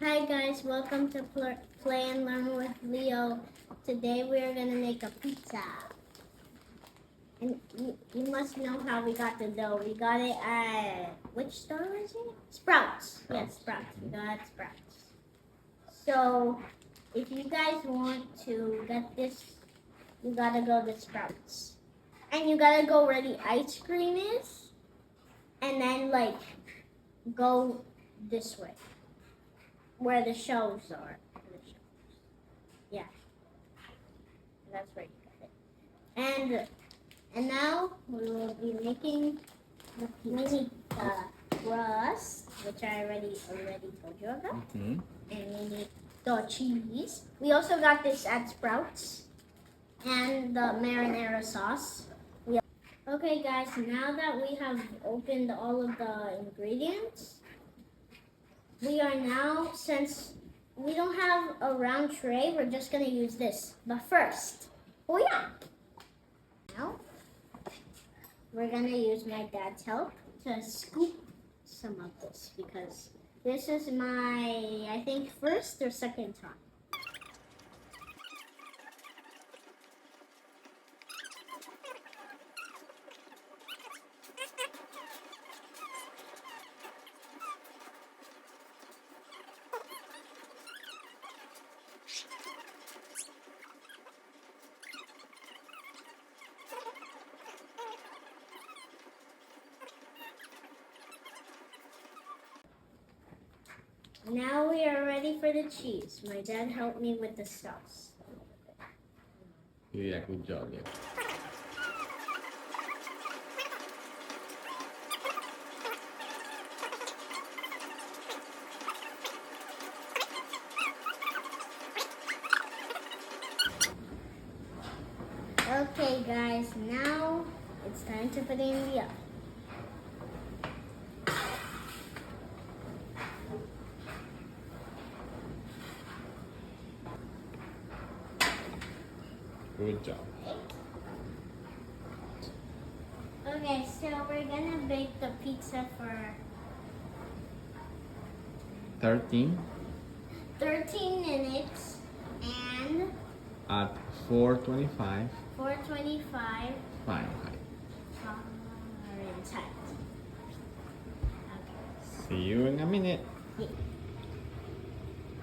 Hi guys, welcome to Play and Learn with Leo. Today we are going to make a pizza. And you must know how we got the dough. We got it at, which store was it? Sprouts. Yes, Sprouts. We got it at Sprouts. So, if you guys want to get this, you got to go to Sprouts. And you got to go where the ice cream is. And then, go this way. Where the shelves are. Yeah. That's where you got it. And now we will be making the mini crust, which I already told you about. And we need the cheese. We also got this at Sprouts. And the marinara sauce. Okay guys, now that we have opened all of the ingredients, we are now, since we don't have a round tray, we're just gonna use this. But first, now we're gonna use my dad's help to scoop some of this because this is my, I think, first or second time. Now we are ready for the cheese. My dad helped me with the sauce. Yeah, good job. Yeah. Okay guys, now it's time to put it in the oven. Good job. Okay, so we're gonna bake the pizza for 13 minutes and at 425 425 Fahrenheit. Fahrenheit. See you in a minute.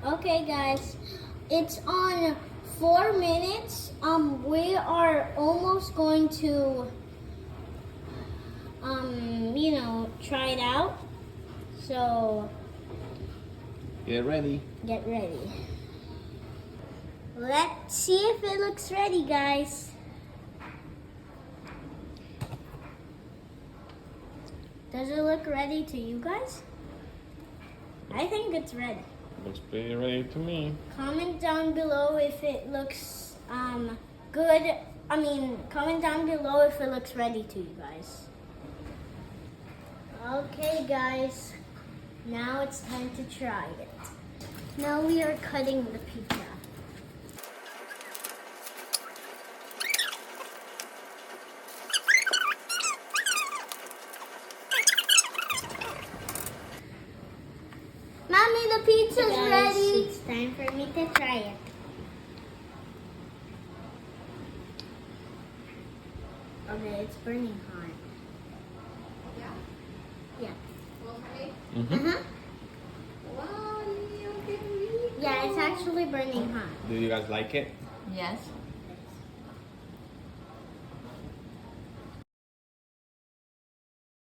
Okay guys, it's on 4 minutes. We are almost going to try it out. So Get ready. get ready. Let's see if it looks ready, guys. Does it look ready to you guys? I think it's ready. Looks pretty ready to me. Comment down below if it looks good. Comment down below if it looks ready to you guys. Okay, guys. Now it's time to try it. Now we are cutting the pizza. Mommy, the pizza's ready. It's time for me to try it. Okay, it's burning hot. Yeah. Mm-hmm. Yeah, it's actually burning hot. Do you guys like it? Yes.